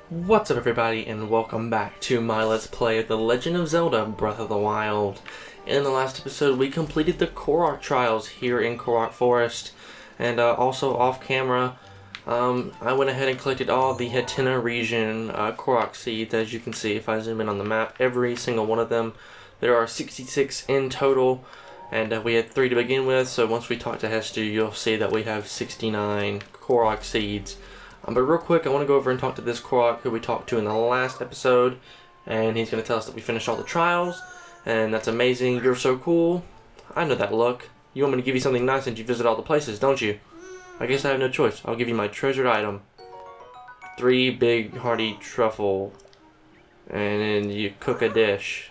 What's up everybody, and welcome back to my Let's Play of The Legend of Zelda Breath of the Wild. In the last episode we completed the Korok trials here in Korok Forest, and also off camera I went ahead and collected all the Hatena region Korok seeds. As you can see if I zoom in on the map, every single one of them. There are 66 in total, and we had 3 to begin with, so once we talk to Hester you'll see that we have 69 Korok seeds. But real quick, I want to go over and talk to this Korok who we talked to in the last episode, and he's going to tell us that we finished all the trials, and that's amazing. You're so cool. I know that look. You want me to give you something nice since you visit all the places, don't you? I guess I have no choice. I'll give you my treasured item. 3 big hearty truffle, and then you cook a dish.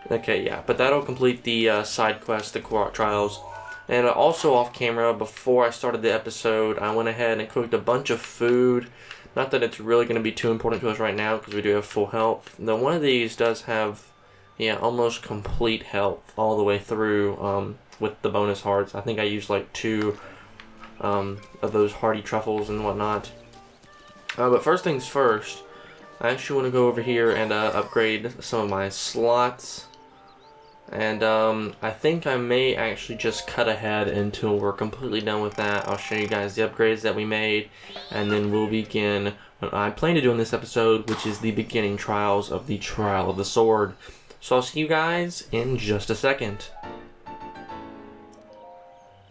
Okay, yeah, but that'll complete the side quest, the Korok trials. And also off camera, before I started the episode, I went ahead and cooked a bunch of food. Not that it's really going to be too important to us right now, because we do have full health. Though one of these does have, almost complete health all the way through with the bonus hearts. I think I used like 2 of those hearty truffles and whatnot. But first things first, I actually want to go over here and upgrade some of my slots. And I think I may actually just cut ahead until we're completely done with that. I'll show you guys the upgrades that we made, and then we'll begin what I plan to do in this episode, which is the beginning trials of the Trial of the Sword. So I'll see you guys in just a second.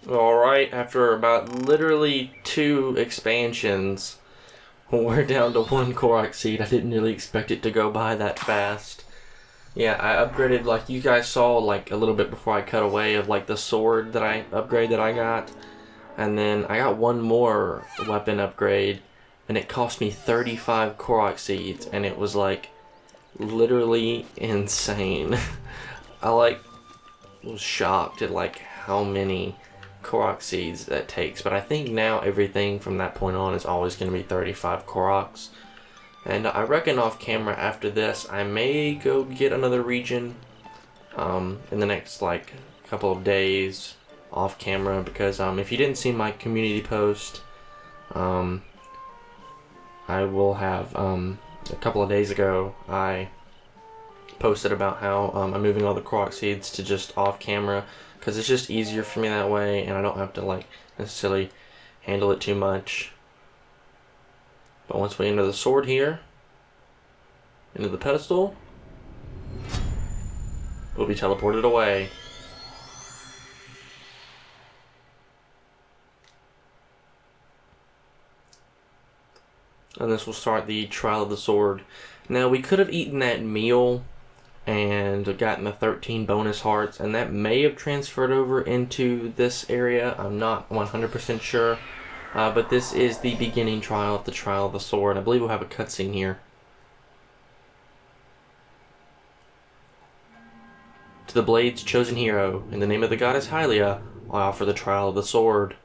Alright, after about literally 2 expansions, we're down to 1 Korok seed. I didn't really expect it to go by that fast. Yeah, I upgraded, like you guys saw, like a little bit before I cut away, of like the sword that I got. And then I got 1 more weapon upgrade, and it cost me 35 Korok seeds, and it was like literally insane. I was shocked at like how many Korok seeds that takes, but I think now everything from that point on is always going to be 35 Koroks. And I reckon off camera after this, I may go get another region in the next like couple of days off camera, because if you didn't see my community post, I will have a couple of days ago I posted about how I'm moving all the Korok seeds to just off camera, because it's just easier for me that way, and I don't have to like necessarily handle it too much. But once we enter the sword here, into the pedestal, we'll be teleported away. And this will start the Trial of the Sword. Now, we could have eaten that meal and gotten the 13 bonus hearts, and that may have transferred over into this area. I'm not 100% sure. But this is the beginning trial of the Trial of the Sword. I believe we'll have a cutscene here. To the Blade's chosen hero, in the name of the goddess Hylia, I offer the Trial of the Sword.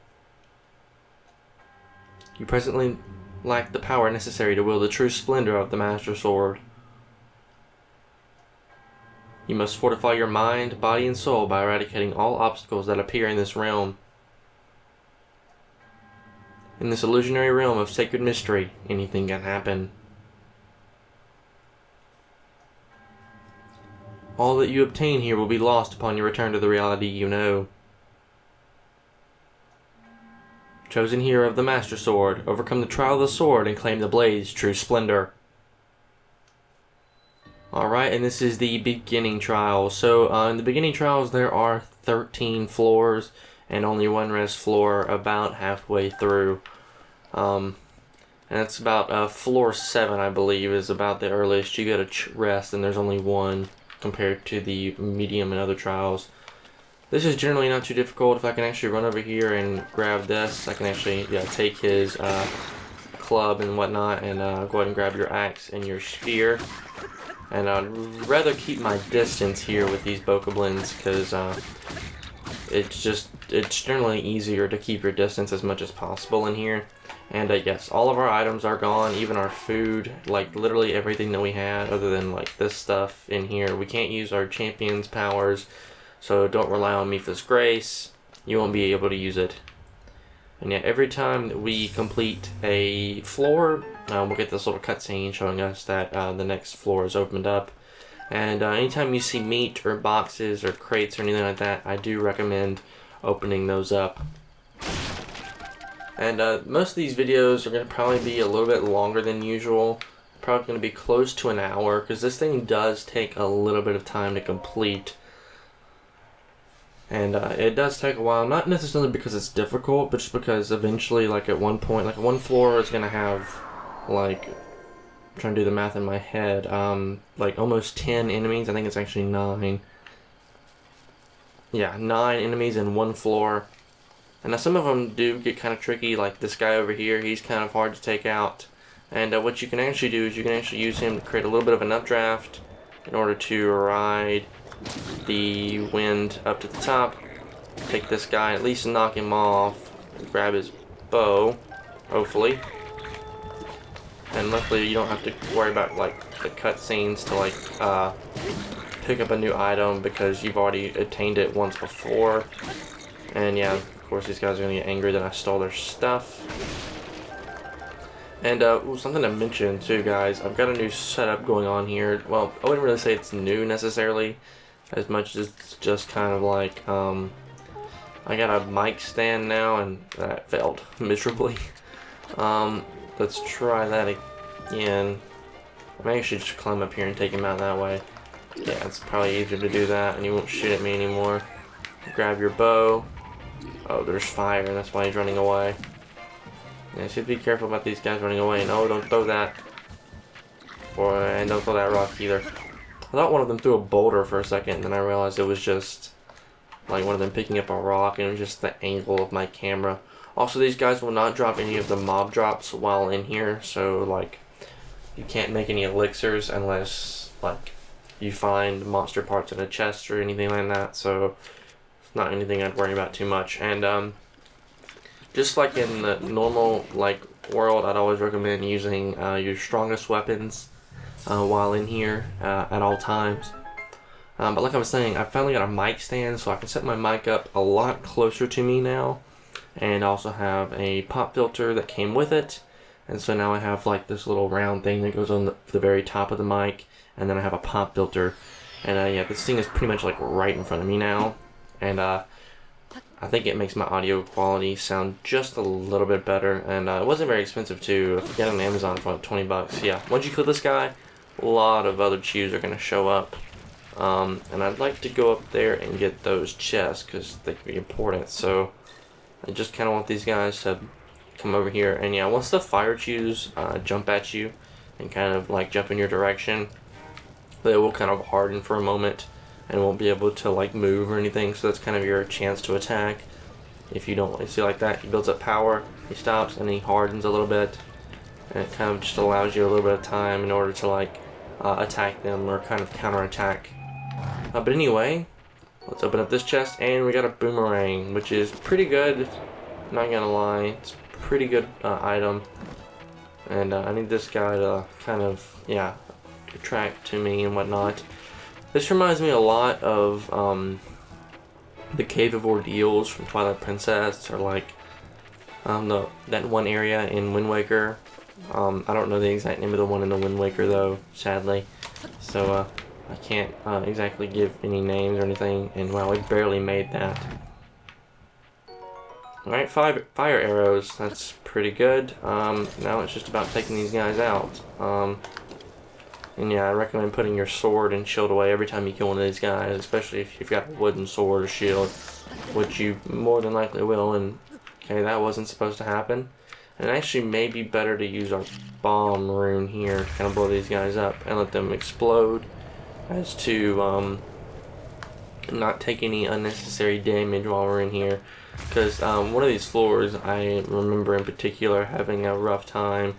You presently lack the power necessary to wield the true splendor of the Master Sword. You must fortify your mind, body, and soul by eradicating all obstacles that appear in this realm. In this illusionary realm of sacred mystery, anything can happen. All that you obtain here will be lost upon your return to the reality you know. Chosen hero of the Master Sword, overcome the Trial of the Sword and claim the Blade's true splendor. Alright, and this is the beginning trial. So, in the beginning trials there are 13 floors, and only 1 rest floor about halfway through. And it's about floor 7, I believe, is about the earliest you get a rest, and there's only 1 compared to the medium and other trials. This is generally not too difficult. If I can actually run over here and grab this, I can actually take his club and whatnot, and go ahead and grab your axe and your spear. And I'd rather keep my distance here with these bokoblins, because it's generally easier to keep your distance as much as possible in here. And yes, all of our items are gone, even our food, like literally everything that we had other than like this stuff in here. We can't use our champion's powers, so don't rely on Mipha's Grace. You won't be able to use it. And yet every time that we complete a floor, we'll get this little cutscene showing us that the next floor is opened up. And anytime you see meat or boxes or crates or anything like that, I do recommend opening those up. And most of these videos are going to probably be a little bit longer than usual. Probably going to be close to an hour, because this thing does take a little bit of time to complete. And it does take a while, not necessarily because it's difficult, but just because eventually, like at one point, like one floor is going to have, like, I'm trying to do the math in my head, like almost 10 enemies. I think it's actually 9. Yeah, 9 enemies in one floor. And now some of them do get kind of tricky, like this guy over here, he's kind of hard to take out. And what you can actually do is you can actually use him to create a little bit of an updraft in order to ride the wind up to the top. Take this guy, at least knock him off, grab his bow, hopefully. And luckily you don't have to worry about like the cutscenes to like pick up a new item because you've already attained it once before. And yeah, of course these guys are gonna get angry that I stole their stuff. And something to mention too, guys, I've got a new setup going on here. Well, I wouldn't really say it's new necessarily, as much as it's just kind of like, I got a mic stand now, and that failed miserably. Let's try that again. I may actually just climb up here and take him out that way. Yeah, it's probably easier to do that, and he won't shoot at me anymore. Grab your bow. Oh, there's fire, that's why he's running away. Yeah, you should be careful about these guys running away. No, don't throw that. And don't throw that rock either. I thought one of them threw a boulder for a second, and then I realized it was just like one of them picking up a rock, and it was just the angle of my camera. Also, these guys will not drop any of the mob drops while in here, so like you can't make any elixirs unless like you find monster parts in a chest or anything like that. So it's not anything I'd worry about too much. And just like in the normal like world, I'd always recommend using your strongest weapons while in here at all times. But like I was saying, I finally got a mic stand, so I can set my mic up a lot closer to me now, and also have a pop filter that came with it. And so now I have like this little round thing that goes on the very top of the mic, and then I have a pop filter. And yeah, this thing is pretty much like right in front of me now, and I think it makes my audio quality sound just a little bit better, and it wasn't very expensive too. If you get it on Amazon for like 20 bucks, yeah. Once you click this guy, a lot of other chews are gonna show up, and I'd like to go up there and get those chests because they could be important. So I just kind of want these guys to come over here, and yeah, once the fire chews jump at you and kind of like jump in your direction, they will kind of harden for a moment and won't be able to like move or anything, so that's kind of your chance to attack. If you don't see like that, he builds up power, he stops, and he hardens a little bit, and it kind of just allows you a little bit of time in order to like attack them or kind of counterattack. But anyway, let's open up this chest, and we got a boomerang, which is pretty good, not gonna lie. It's a pretty good item, and I need this guy to kind of, yeah, attract to me and whatnot. This reminds me a lot of the Cave of Ordeals from Twilight Princess, or like that one area in Wind Waker. I don't know the exact name of the one in the Wind Waker though, sadly. So I can't exactly give any names or anything, and wow, we barely made that. Alright, fire arrows, that's pretty good. Now it's just about taking these guys out. And yeah, I recommend putting your sword and shield away every time you kill one of these guys, especially if you've got a wooden sword or shield, which you more than likely will. And okay, that wasn't supposed to happen. And it actually may be better to use our bomb rune here to kind of blow these guys up and let them explode, as to not take any unnecessary damage while we're in here. Because one of these floors I remember in particular having a rough time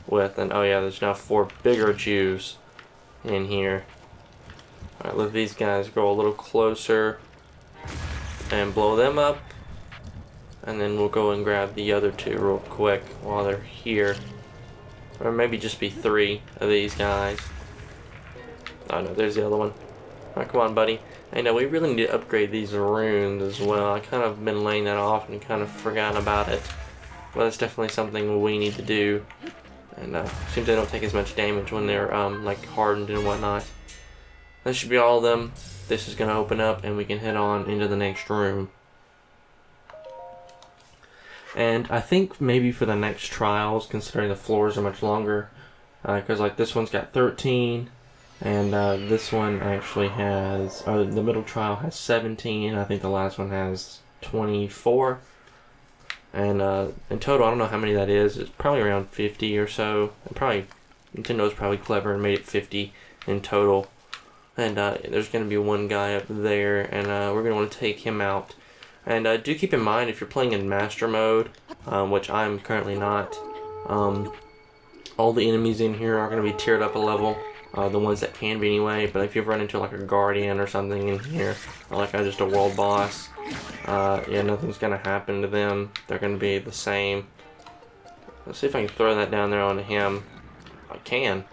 with, and oh yeah, there's now 4 bigger Jews in here. Alright, let these guys go a little closer and blow them up, and then we'll go and grab the other 2 real quick while they're here. Or maybe just be 3 of these guys. Oh no, there's the other one. Alright, come on, buddy. I know we really need to upgrade these runes as well. I kind of been laying that off and kind of forgotten about it. But it's definitely something we need to do. And seems they don't take as much damage when they're like hardened and whatnot. That should be all of them. This is going to open up and we can head on into the next room. And I think maybe for the next trials, considering the floors are much longer, because like this one's got 13, and this one actually has, the middle trial has 17, I think the last one has 24. And in total, I don't know how many that is. It's probably around 50 or so. And probably Nintendo's probably clever and made it 50 in total. And there's going to be one guy up there, and we're going to want to take him out. And do keep in mind, if you're playing in Master Mode, which I'm currently not, all the enemies in here are going to be tiered up a level. The ones that can be anyway. But if you run into like a Guardian or something in here, or like just a world boss, yeah, nothing's going to happen to them. They're going to be the same. Let's see if I can throw that down there onto him. I can.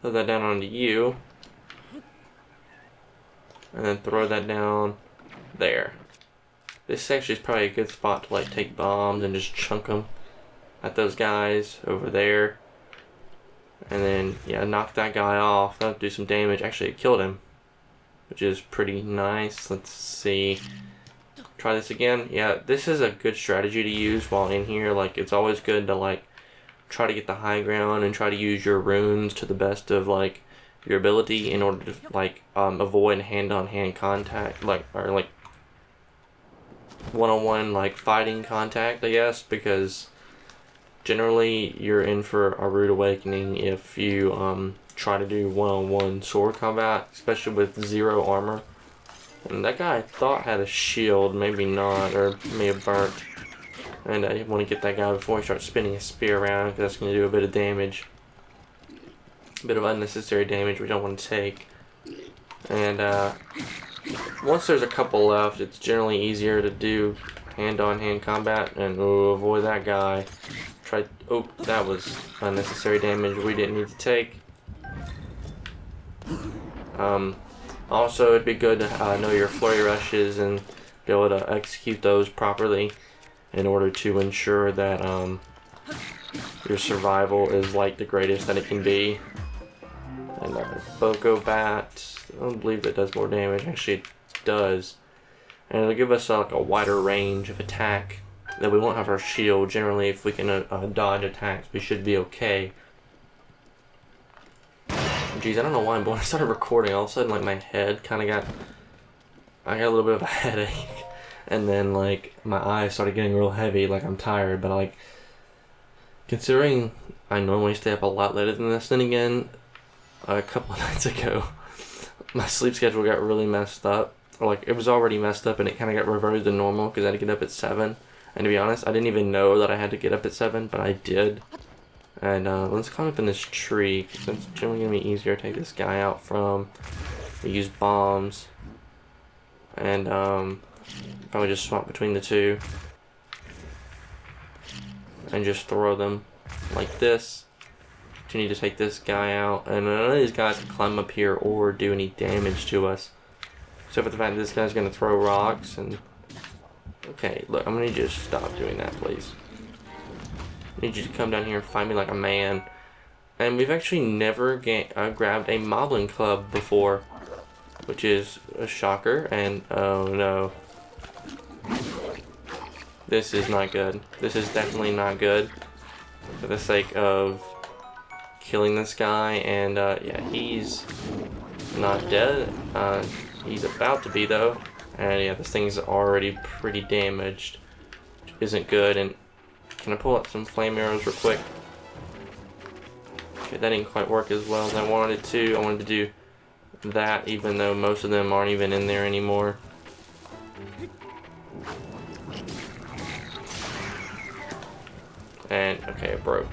Throw that down onto you. And then throw that down there. This actually is probably a good spot to like take bombs and just chunk them at those guys over there. And then, yeah, knock that guy off. That'll do some damage. Actually, it killed him, which is pretty nice. Let's see. Try this again. Yeah, this is a good strategy to use while in here. Like, it's always good to like try to get the high ground and try to use your runes to the best of like your ability in order to like avoid hand-on-hand contact, like, or like one-on-one like fighting contact, I guess, because generally you're in for a rude awakening if you try to do one-on-one sword combat, especially with 0 armor. And that guy I thought had a shield, maybe not, or may have burnt. And I want to get that guy before he starts spinning his spear around, because that's going to do a bit of damage. A bit of unnecessary damage we don't want to take. And once there's a couple left, it's generally easier to do hand-on-hand combat, and avoid that guy. Oh, that was unnecessary damage we didn't need to take. Also, it'd be good to know your flurry rushes and be able to execute those properly in order to ensure that your survival is like the greatest that it can be. And Boko Bat, I don't believe that does more damage. Actually, it does. And it'll give us like a wider range of attack. That we won't have our shield. Generally, if we can dodge attacks, we should be okay. Jeez, I don't know why, but when I started recording, all of a sudden, like, my head kind of I got a little bit of a headache. And then, like, my eyes started getting real heavy, like I'm tired. But, like, considering I normally stay up a lot later than this, then again, a couple of nights ago, my sleep schedule got really messed up. Or, like, it was already messed up, and it kind of got reverted to normal, because I had to get up at 7. And to be honest, I didn't even know that I had to get up at 7, but I did. And let's climb up in this tree, because it's generally going to be easier to take this guy out from. We use bombs. And probably just swap between the two. And just throw them like this. Continue to take this guy out. And none of these guys can climb up here or do any damage to us. Except for the fact that this guy's going to throw rocks and... Okay, look, I'm gonna need you to stop doing that, please. I need you to come down here and fight me like a man. And we've actually never grabbed a Moblin Club before, which is a shocker, and oh no. This is not good. This is definitely not good. For the sake of killing this guy, and yeah, he's not dead. He's about to be, though. And yeah, this thing's already pretty damaged, which isn't good. And can I pull up some flame arrows real quick? Okay, that didn't quite work as well as I wanted it to. I wanted to do that, even though most of them aren't even in there anymore. And okay, it broke.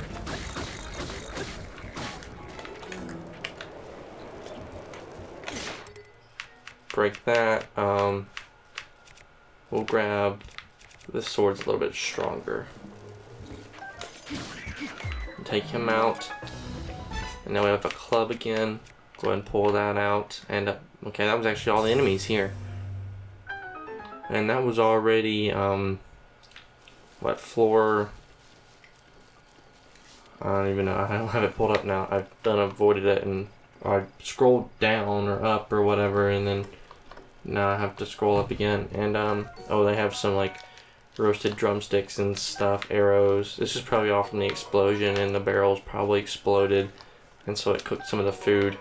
Break that. We'll grab this sword's a little bit stronger. Take him out. And now we have a club again. Go ahead and pull that out. And okay, that was actually all the enemies here. And that was already what, floor I don't even know. I don't have it pulled up now. I've avoided it, and I scrolled down or up or whatever, and then now I have to scroll up again. And oh, they have some like roasted drumsticks and stuff, arrows. This is probably all from the explosion, and the barrels probably exploded, and so it cooked some of the food.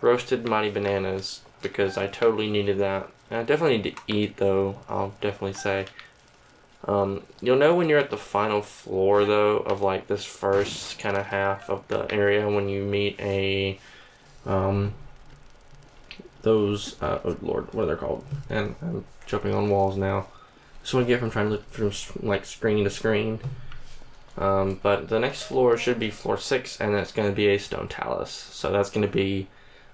Roasted mighty bananas, because I totally needed that. And I definitely need to eat though, I'll definitely say. You'll know when you're at the final floor though of like this first kind of half of the area when you meet a those oh lord, what are they called? And I'm jumping on walls now. This is what I get from trying to look from like screen to screen. But the next floor should be floor 6, and that's going to be a stone talus. So that's going to be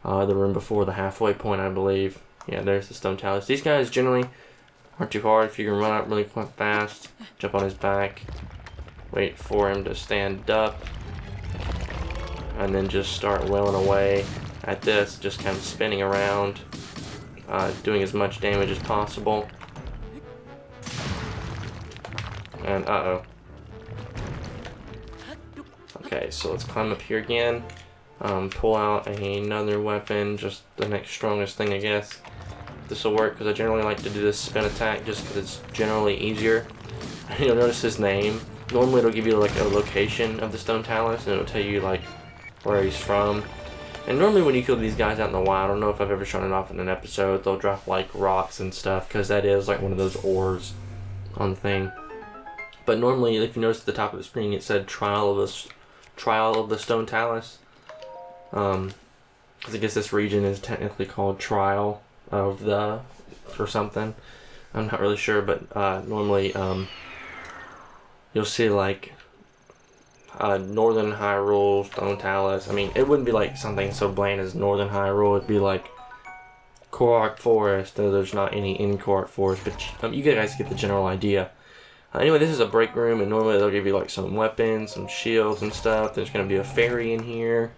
the room before the halfway point, I believe. Yeah, there's the stone talus. These guys generally aren't too hard. If you can run up really quite fast, jump on his back, wait for him to stand up, and then just start wailing away at this, just kind of spinning around, doing as much damage as possible. And uh-oh. Okay, so let's climb up here again. Pull out another weapon, just the next strongest thing, I guess. This will work because I generally like to do this spin attack just because it's generally easier. You'll notice his name. Normally it'll give you like a location of the stone talus, and it'll tell you like where he's from. And normally when you kill these guys out in the wild, I don't know if I've ever shown it off in an episode, they'll drop like rocks and stuff, because that is like one of those ores on the thing. But normally, if you notice at the top of the screen, it said Trial of the Stone Talus. Because I guess this region is technically called Trial of the or something. I'm not really sure, but normally you'll see like Northern Hyrule, Stone Talus. I mean, it wouldn't be like something so bland as Northern Hyrule. It'd be like Korok Forest, though there's not any in Korok Forest, but you guys get the general idea. Anyway, this is a break room, and normally they'll give you like some weapons, some shields and stuff. There's going to be a fairy in here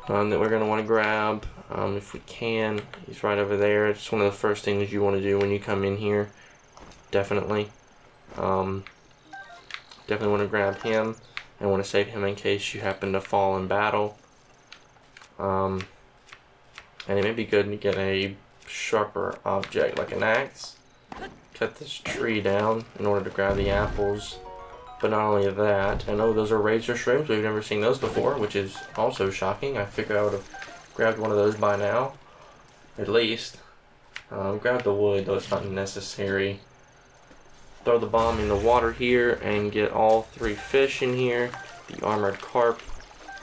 that we're going to want to grab if we can. He's right over there. It's one of the first things you want to do when you come in here. Definitely. Definitely want to grab him and want to save him in case you happen to fall in battle. And it may be good to get a sharper object like an axe. Cut this tree down in order to grab the apples. But not only that, I know those are razor shrooms. We've never seen those before, which is also shocking. I figured I would have grabbed one of those by now, at least. Grab the wood, though it's not necessary. Throw the bomb in the water here and get all 3 fish in here. The armored carp.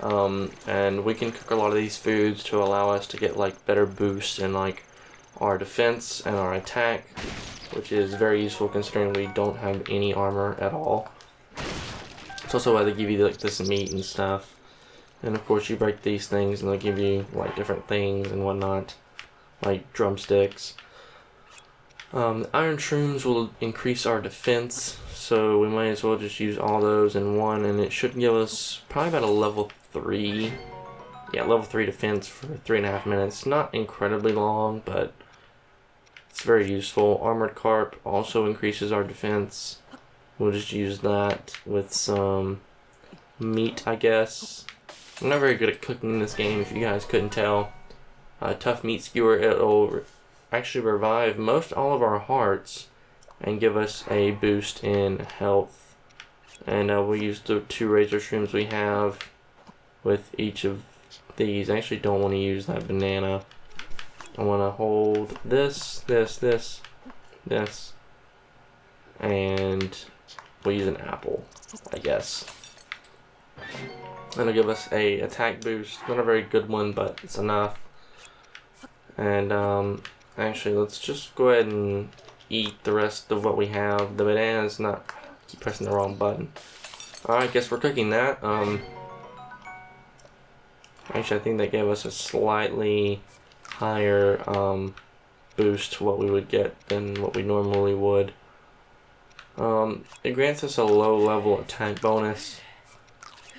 And we can cook a lot of these foods to allow us to get like better boosts in like our defense and our attack, which is very useful considering we don't have any armor at all. It's also why they give you like this meat and stuff. And of course you break these things and they'll give you like different things and whatnot, like drumsticks. Iron shrooms will increase our defense, so we might as well just use all those in one, and it should give us probably about a level 3. Yeah, level 3 defense for 3.5 minutes. Not incredibly long, but it's very useful. Armored carp also increases our defense. We'll just use that with some meat, I guess. I'm not very good at cooking in this game, if you guys couldn't tell. Tough meat skewer, it'll actually revive all of our hearts and give us a boost in health. And we'll use the 2 razor shrooms we have with each of these. I actually don't want to use that banana. I want to hold this, and we'll use an apple, I guess. That'll give us a attack boost. Not a very good one, but it's enough. And actually, let's just go ahead and eat the rest of what we have. The banana's not. Keep pressing the wrong button. Alright, guess we're cooking that. Actually, I think that gave us a slightly higher boost to what we would get than what we normally would. It grants us a low level attack bonus.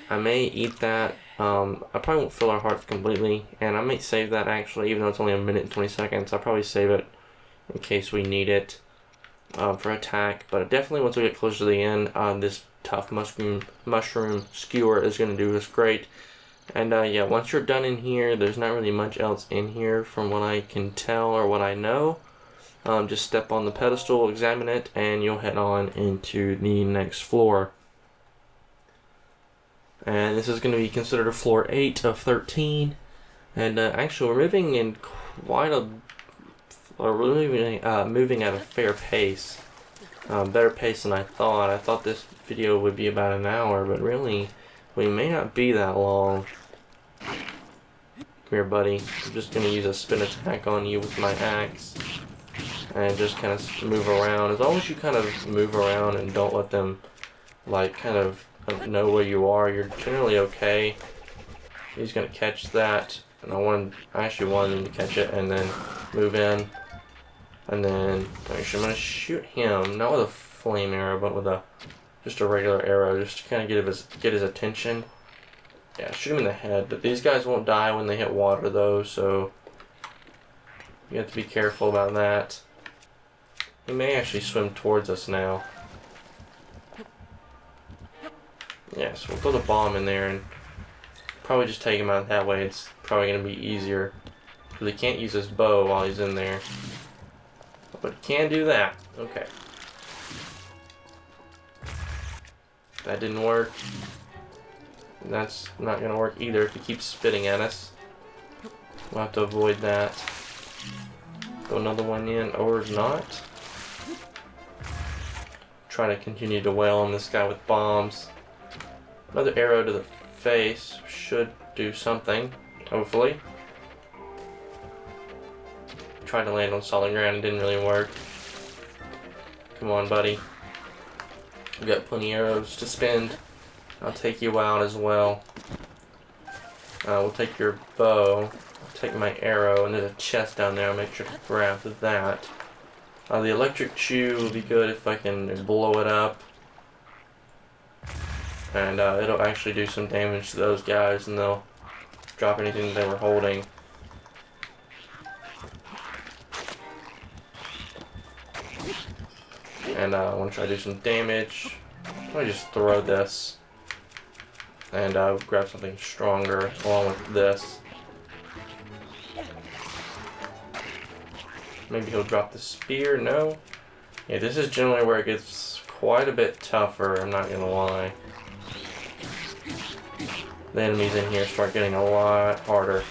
I may eat that. I probably won't fill our hearts completely, and I might save that actually, even though it's only 1 minute and 20 seconds. I'll probably save it in case we need it for attack. But definitely once we get closer to the end, this tough mushroom skewer is going to do us great. And yeah, once you're done in here, there's not really much else in here from what I can tell or what I know. Just step on the pedestal, examine it, and you'll head on into the next floor. And this is going to be considered a floor 8 of 13. And actually, we're moving in quite a... we're moving at a fair pace. Better pace than I thought. I thought this video would be about an hour, but really, we may not be that long. Come here, buddy. I'm just going to use a spin attack on you with my axe. And just kind of move around. As long as you kind of move around and don't let them, like, kind of know where you are, you're generally okay. He's going to catch that. And I actually wanted him to catch it and then move in. And then, actually, I'm going to shoot him, not with a flame arrow, but with just a regular arrow, just to kind of get his attention. Yeah, shoot him in the head. But these guys won't die when they hit water, though, so you have to be careful about that. He may actually swim towards us now. Yeah, so we'll throw the bomb in there and probably just take him out that way. It's probably going to be easier. Because he can't use his bow while he's in there. But he can do that. Okay. That didn't work. And that's not going to work either if he keeps spitting at us. We'll have to avoid that. Throw another one in, or not. Try to continue to wail on this guy with bombs. Another arrow to the face should do something, hopefully. Tried to land on solid ground, it didn't really work. Come on, buddy. We've got plenty of arrows to spend. I'll take you out as well. We'll take your bow. I'll take my arrow, and there's a chest down there. I'll make sure to grab that. The electric chew will be good if I can blow it up. And it'll actually do some damage to those guys, and they'll drop anything they were holding. And I want to try to do some damage. Let me just throw this. And grab something stronger along with this. Maybe he'll drop the spear. No. Yeah, this is generally where it gets quite a bit tougher, I'm not gonna lie. The enemies in here start getting a lot harder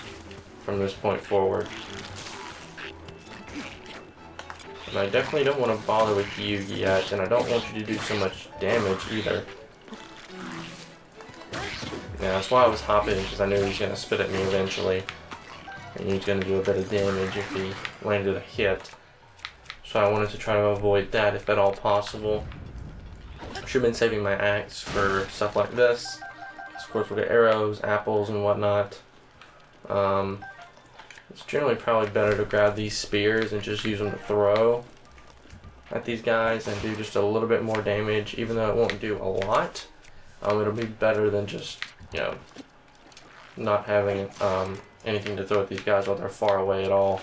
from this point forward. And I definitely don't want to bother with you yet, and I don't want you to do so much damage either. Yeah, that's why I was hopping, because I knew he was going to spit at me eventually. And he's going to do a bit of damage if he landed a hit. So I wanted to try to avoid that if at all possible. Should have been saving my axe for stuff like this. Of course we'll get arrows, apples, and whatnot. It's generally probably better to grab these spears and just use them to throw at these guys and do just a little bit more damage, even though it won't do a lot. It'll be better than just, you know, not having anything to throw at these guys while they're far away at all.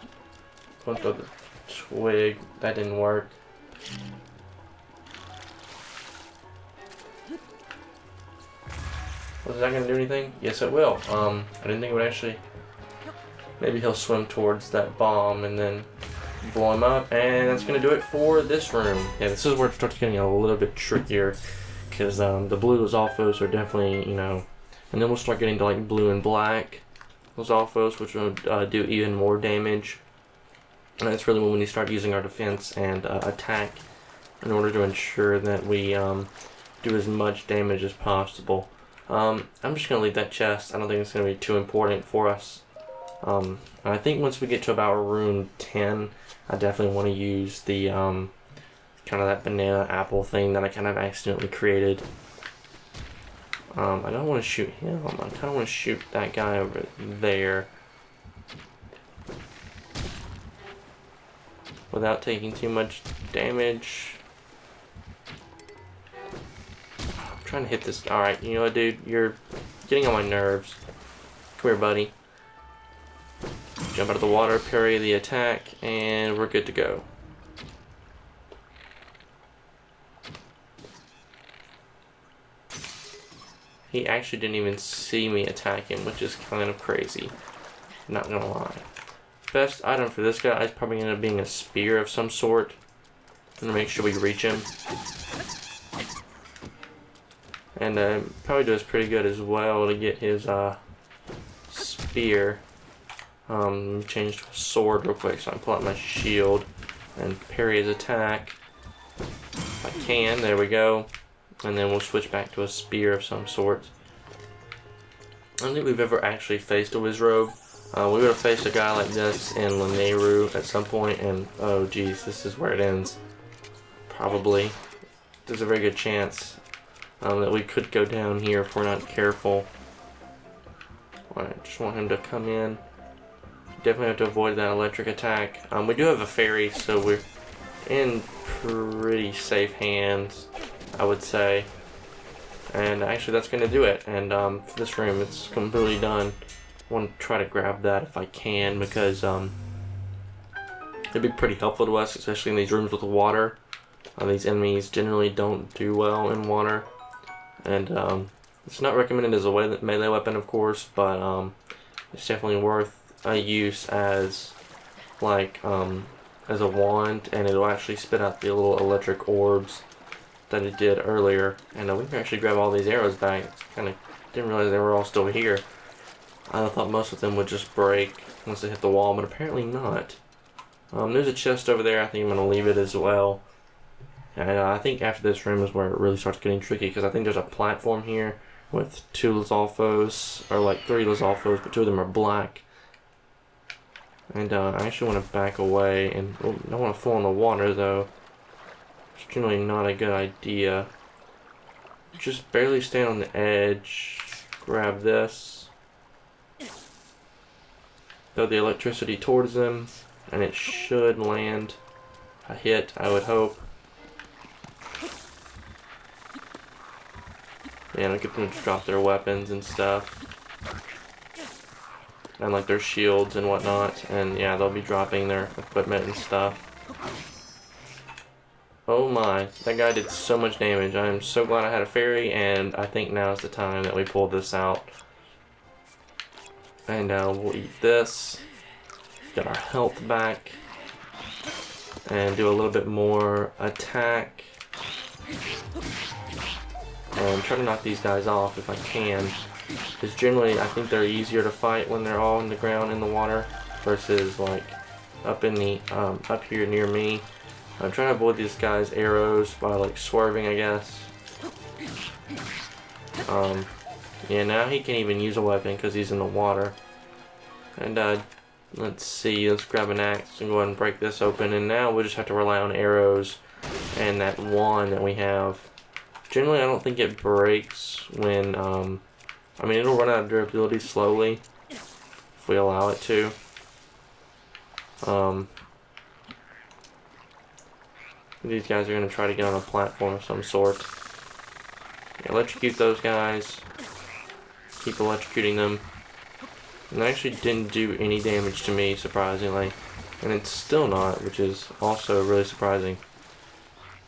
Going to throw the twig. That didn't work. Was that going to do anything? Yes, it will. I didn't think it would actually... Maybe he'll swim towards that bomb and then blow him up. And that's going to do it for this room. Yeah, this is where it starts getting a little bit trickier. Because the blue Lizalfos are definitely, you know... And then we'll start getting to like blue and black Lizalfos, which will do even more damage. And that's really when we start using our defense and attack in order to ensure that we do as much damage as possible. I'm just going to leave that chest. I don't think it's going to be too important for us. I think once we get to about room 10, I definitely want to use the kind of that banana apple thing that I kind of accidentally created. I don't want to shoot him. I kind of want to shoot that guy over there without taking too much damage. I'm trying to hit this. Alright, you know what, dude? You're getting on my nerves. Come here, buddy. Jump out of the water, parry the attack, and we're good to go. He actually didn't even see me attack him, which is kind of crazy. Not gonna lie. Best item for this guy is probably gonna be a spear of some sort. I'm gonna make sure we reach him. And probably does pretty good as well to get his spear. Change to a sword real quick so I can pull out my shield and parry his attack. If I can, there we go. And then we'll switch back to a spear of some sort. I don't think we've ever actually faced a Wizrobe. We would have faced a guy like this in Lanayru at some point, and oh geez, this is where it ends. Probably. There's a very good chance that we could go down here if we're not careful. I just want him to come in. Definitely have to avoid that electric attack. We do have a fairy, so we're in pretty safe hands, I would say. And actually that's going to do it. And for this room, it's completely done. I want to try to grab that if I can, because it'd be pretty helpful to us, especially in these rooms with water. These enemies generally don't do well in water. And it's not recommended as a melee weapon, of course, but it's definitely worth a use as like as a wand, and it'll actually spit out the little electric orbs that it did earlier. And we can actually grab all these arrows back. Kind of didn't realize they were all still here. I thought most of them would just break once they hit the wall, but apparently not. There's a chest over there. I think I'm going to leave it as well. And I think after this room is where it really starts getting tricky, because I think there's a platform here with 2 Lizalfos, or like 3 Lizalfos, but 2 of them are black. And I actually want to back away, and don't want to fall in the water though. It's generally not a good idea. Just barely stand on the edge, grab this, throw the electricity towards them, and it should land a hit, I would hope. Yeah, I'll get them to drop their weapons and stuff. And like their shields and whatnot. And yeah, they'll be dropping their equipment and stuff. Oh my, that guy did so much damage. I'm so glad I had a fairy, and I think now is the time that we pull this out. And we'll eat this. Get our health back. And do a little bit more attack. And try to knock these guys off if I can. Because generally I think they're easier to fight when they're all on the ground in the water versus like up in the up here near me. I'm trying to avoid these guys' arrows by like swerving, I guess. Yeah, now he can't even use a weapon because he's in the water. And let's see, let's grab an axe and go ahead and break this open. And now we'll just have to rely on arrows and that wand that we have. Generally, I don't think it breaks when, I mean, it'll run out of durability slowly if we allow it to. These guys are going to try to get on a platform of some sort. Electrocute those guys. Keep electrocuting them. And they actually didn't do any damage to me, surprisingly. And it's still not, which is also really surprising.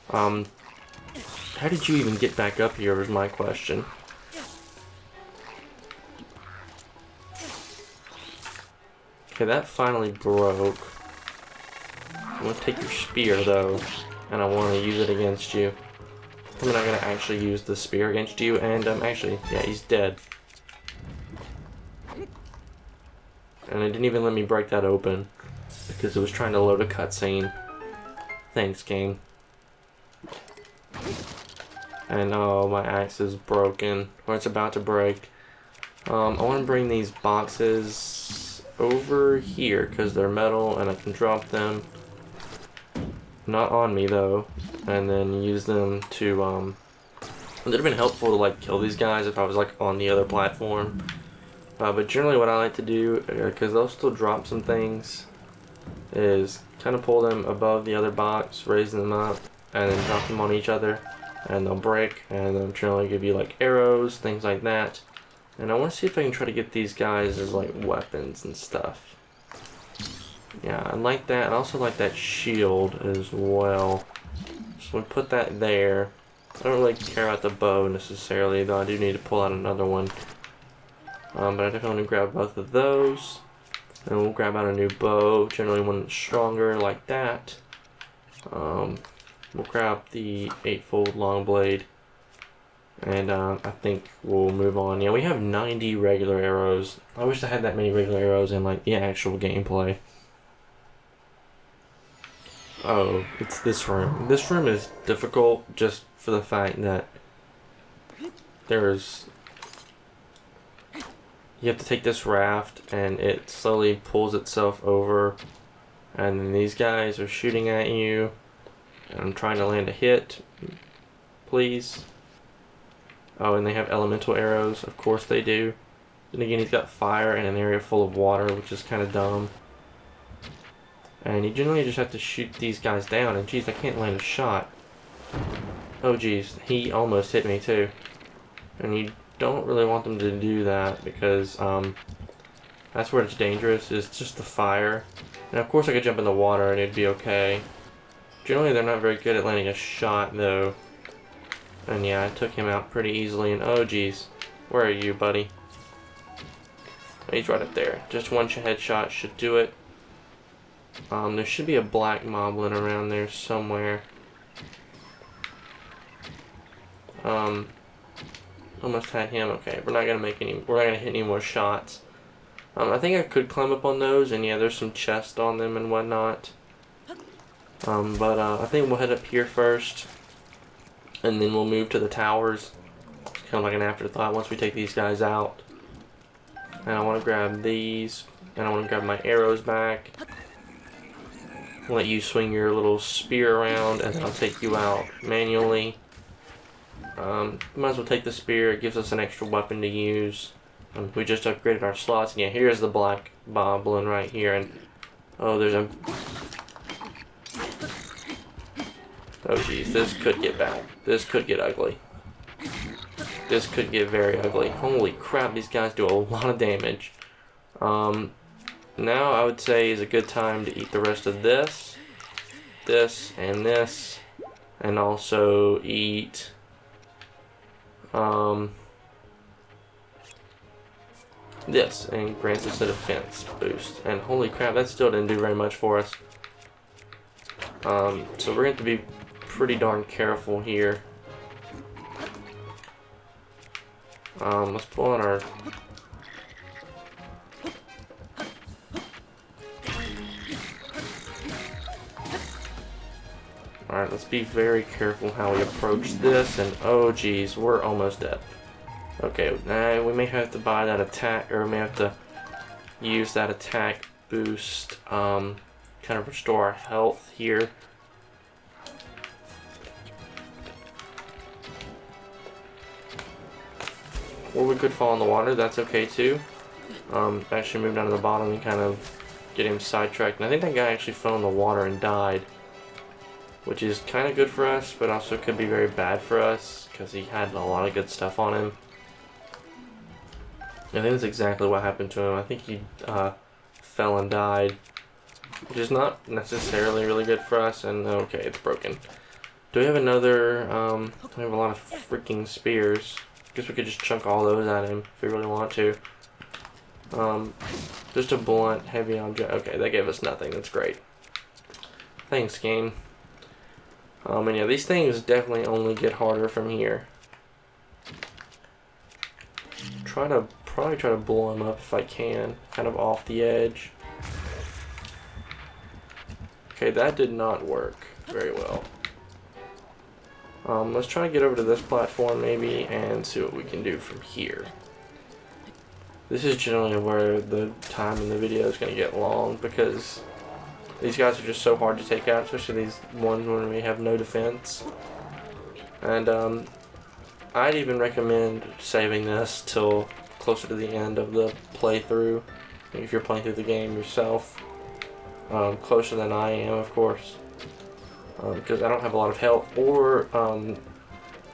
How did you even get back up here was my question. Okay, that finally broke. I'm going to take your spear, though, and I want to use it against you. I'm not going to actually use the spear against you, and actually, yeah, he's dead. And it didn't even let me break that open, because it was trying to load a cutscene. Thanks, game. And oh, my axe is broken, or it's about to break. I want to bring these boxes over here because they're metal and I can drop them. Not on me though, and then use them to it would have been helpful to like kill these guys if I was like on the other platform. But generally what I like to do, because they'll still drop some things, is kind of pull them above the other box, raise them up, and then drop them on each other. And they'll break, and they'll generally give you like arrows, things like that. And I want to see if I can try to get these guys as like weapons and stuff. Yeah, I like that. I also like that shield as well. So we put that there. I don't really care about the bow necessarily, though I do need to pull out another one. But I definitely want to grab both of those. And we'll grab out a new bow, generally one that's stronger like that. We'll grab the 8-fold long blade. And I think we'll move on. Yeah, we have 90 regular arrows. I wish I had that many regular arrows in like the actual gameplay. Oh, it's this room. This room is difficult just for the fact that there's... You have to take this raft and it slowly pulls itself over. And then these guys are shooting at you. And I'm trying to land a hit. Please. Oh, and they have elemental arrows. Of course they do. Then again, he's got fire in an area full of water, which is kind of dumb. And you generally just have to shoot these guys down. And geez, I can't land a shot. Oh geez, he almost hit me too. And you don't really want them to do that because that's where it's dangerous. Is just the fire. And of course I could jump in the water and it'd be okay. Generally they're not very good at landing a shot though. And yeah, I took him out pretty easily. And oh geez, where are you, buddy? He's right up there. Just one headshot should do it. There should be a black moblin around there somewhere. Almost had him. Okay, we're not gonna hit any more shots. I think I could climb up on those, and yeah, there's some chests on them and whatnot. But I think we'll head up here first, and then we'll move to the towers. It's kind of like an afterthought once we take these guys out. And I want to grab these, and I want to grab my arrows back. I'll let you swing your little spear around, and then I'll take you out manually. Might as well take the spear. It gives us an extra weapon to use. We just upgraded our slots, and yeah, here's the black moblin right here, and oh, there's a... Oh geez, this could get bad. This could get ugly. This could get very ugly. Holy crap, these guys do a lot of damage. Now I would say is a good time to eat the rest of this, and this, and also eat this, and grants us a defense boost. And holy crap, that still didn't do very much for us. So we're going to have to be pretty darn careful here. Let's pull on our... Alright, let's be very careful how we approach this, and oh geez, we're almost dead. Okay, we may have to buy that attack, or we may have to use that attack boost, kind of restore our health here. Or we could fall in the water, that's okay too. Actually move down to the bottom and kind of get him sidetracked. And I think that guy actually fell in the water and died, which is kind of good for us, but also could be very bad for us, because he had a lot of good stuff on him. I think that's exactly what happened to him. I think he fell and died, which is not necessarily really good for us, and okay, it's broken. Do we have another, we have a lot of freaking spears. Guess we could just chunk all those at him if we really want to. Just a blunt, heavy object. Okay, that gave us nothing. That's great. Thanks, game. And yeah, these things definitely only get harder from here. Probably try to blow him up if I can, kind of off the edge. Okay, that did not work very well. Let's try to get over to this platform maybe and see what we can do from here. This is generally where the time in the video is going to get long, because these guys are just so hard to take out, especially these ones when we have no defense. And I'd even recommend saving this till closer to the end of the playthrough, if you're playing through the game yourself. Closer than I am, of course. Because I don't have a lot of health, or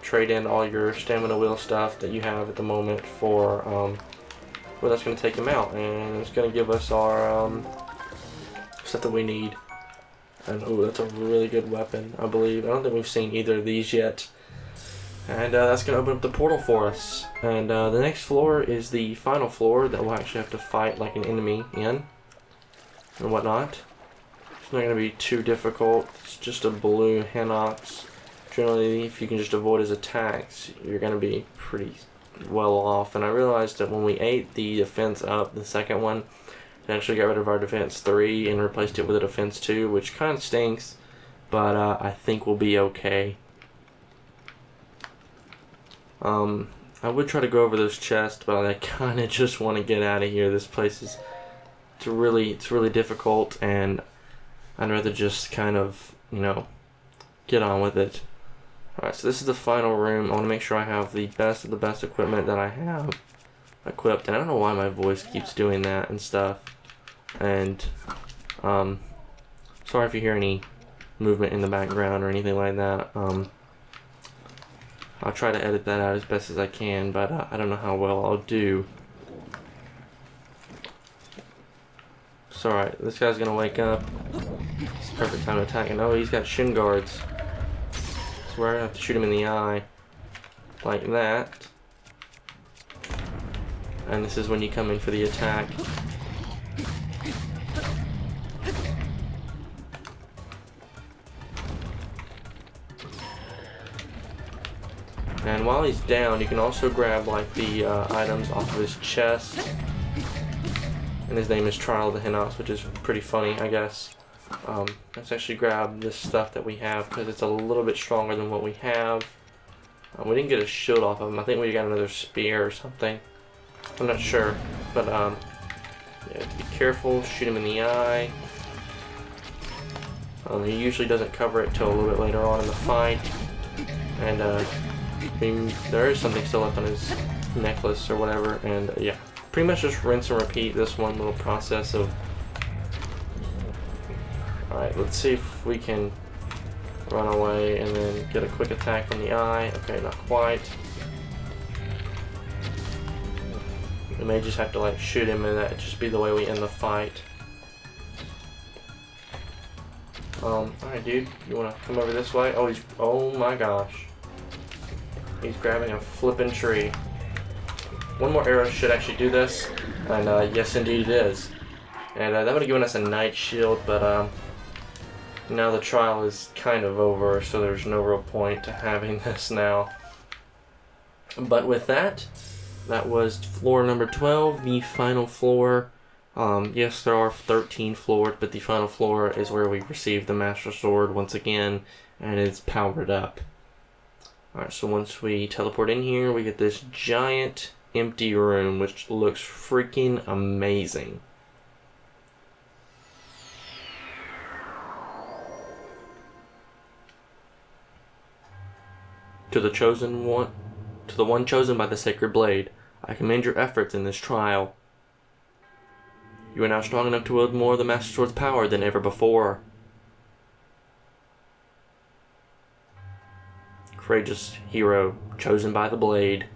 trade in all your stamina wheel stuff that you have at the moment for, well, that's going to take him out, and it's going to give us our stuff that we need. And oh, that's a really good weapon, I believe. I don't think we've seen either of these yet. And that's going to open up the portal for us. And the next floor is the final floor that we'll actually have to fight like an enemy in. And whatnot. It's not going to be too difficult. It's just a blue Hinox. Generally, if you can just avoid his attacks, you're going to be pretty well off. And I realized that when we ate the defense up, the second one, it actually got rid of our defense 3 and replaced it with a defense 2, which kind of stinks. But I think we'll be okay. I would try to go over those chests, but I kind of just want to get out of here. This place is it's really difficult, and I'd rather just kind of, get on with it. Alright, so this is the final room. I want to make sure I have the best of the best equipment that I have equipped, and I don't know why my voice keeps doing that and stuff. And sorry if you hear any movement in the background or anything like that. I'll try to edit that out as best as I can, but I don't know how well I'll do. It's alright, this guy's gonna wake up. It's the perfect time to attack. And oh, he's got shin guards. So we're gonna have to shoot him in the eye. Like that. And this is when you come in for the attack. And while he's down, you can also grab like the items off of his chest. And his name is Trial of the Hinox, which is pretty funny, I guess. Let's actually grab this stuff that we have because it's a little bit stronger than what we have. We didn't get a shield off of him. I think we got another spear or something. I'm not sure, but yeah, be careful. Shoot him in the eye. He usually doesn't cover it till a little bit later on in the fight. And there is something still left on his necklace or whatever, and yeah, pretty much just rinse and repeat this one little process of. Alright, let's see if we can run away and then get a quick attack on the eye. Okay, not quite. We may just have to like shoot him, and that just be the way we end the fight. Alright, dude, you wanna come over this way? Oh my gosh. He's grabbing a flippin' tree. One more arrow should actually do this, and yes indeed it is. And that would have given us a night shield, but now the trial is kind of over, so there's no real point to having this now. But with that, that was floor number 12, the final floor. Yes, there are 13 floors, but the final floor is where we receive the Master Sword once again, and it's powered up. Alright, so once we teleport in here, we get this giant empty room, which looks freaking amazing. To the one chosen by the sacred blade, I commend your efforts in this trial. You are now strong enough to wield more of the Master Sword's power than ever before. Courageous hero, chosen by the blade.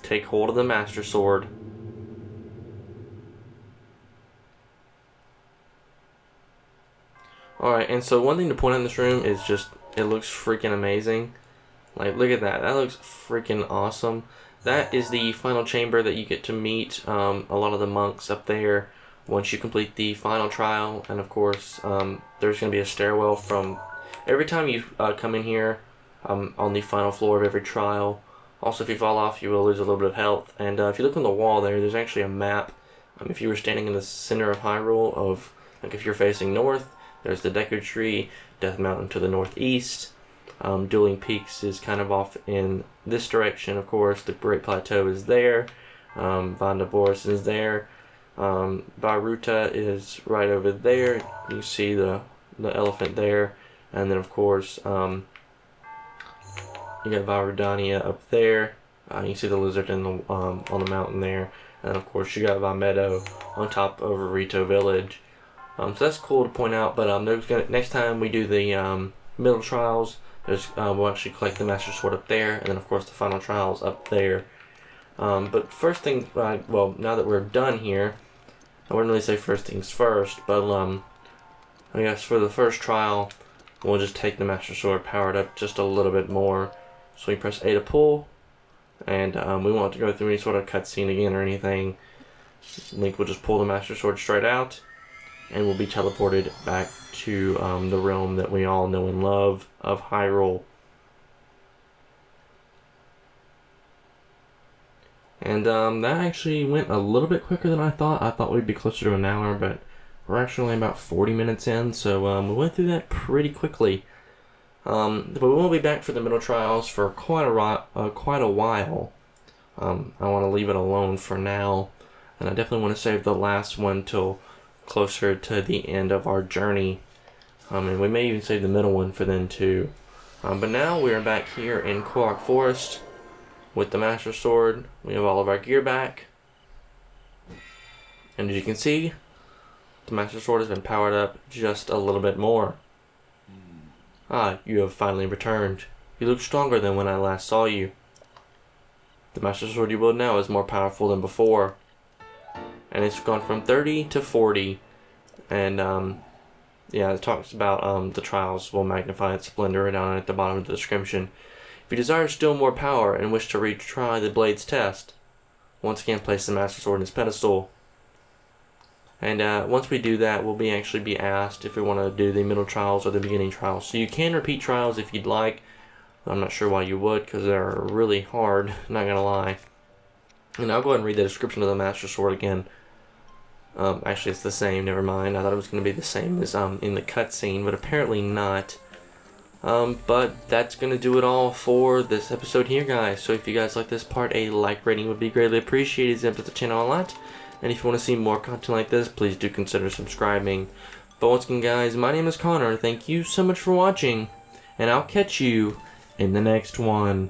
Take hold of the Master Sword. Alright, and so one thing to point out in this room is just, it looks freaking amazing. Like, look at that. That looks freaking awesome. That is the final chamber that you get to meet a lot of the monks up there once you complete the final trial. And of course, there's going to be a stairwell from every time you come in here on the final floor of every trial. Also, if you fall off, you will lose a little bit of health. And if you look on the wall there's actually a map. If you were standing in the center of Hyrule, like if you're facing north, there's the Deku Tree, Death Mountain to the northeast. Dueling Peaks is kind of off in this direction, of course. The Great Plateau is there. Vanda Boris is there. Baruta is right over there. You see the elephant there. And then, of course, you got Varudania up there. You can see the lizard in the on the mountain there. And, of course, you got Valmeadow on top of Rito Village. So that's cool to point out. But next time we do the middle trials, we'll actually collect the Master Sword up there, and then of course the final trials up there. But first thing, well, now that we're done here, I wouldn't really say first things first, but I guess for the first trial, we'll just take the Master Sword powered up just a little bit more. So we press A to pull, and we won't have to go through any sort of cutscene again or anything. Link will just pull the Master Sword straight out, and we'll be teleported back to the realm that we all know and love of Hyrule. And that actually went a little bit quicker than I thought. I thought we'd be closer to an hour, but we're actually only about 40 minutes in, so we went through that pretty quickly. But we won't be back for the middle trials for quite a while. I want to leave it alone for now, and I definitely want to save the last one till closer to the end of our journey. And we may even save the middle one for then too. But now we are back here in Korok Forest with the Master Sword. We have all of our gear back, and as you can see, the Master Sword has been powered up just a little bit more. Ah, you have finally returned. You look stronger than when I last saw you. The Master Sword you wield now is more powerful than before, and it's gone from 30 to 40. And yeah, it talks about the trials will magnify its splendor down at the bottom of the description. If you desire still more power and wish to retry the blade's test, once again place the Master Sword in its pedestal. And once we do that, we'll actually be asked if we want to do the middle trials or the beginning trials. So you can repeat trials if you'd like. I'm not sure why you would, because they're really hard, not going to lie. And I'll go ahead and read the description of the Master Sword again. Actually, it's the same, never mind. I thought it was going to be the same as in the cutscene, but apparently not. But that's going to do it all for this episode here, guys. So if you guys like this part, a like rating would be greatly appreciated. It helps the channel a lot. And if you want to see more content like this, please do consider subscribing. But once again, guys, my name is Connor. Thank you so much for watching, and I'll catch you in the next one.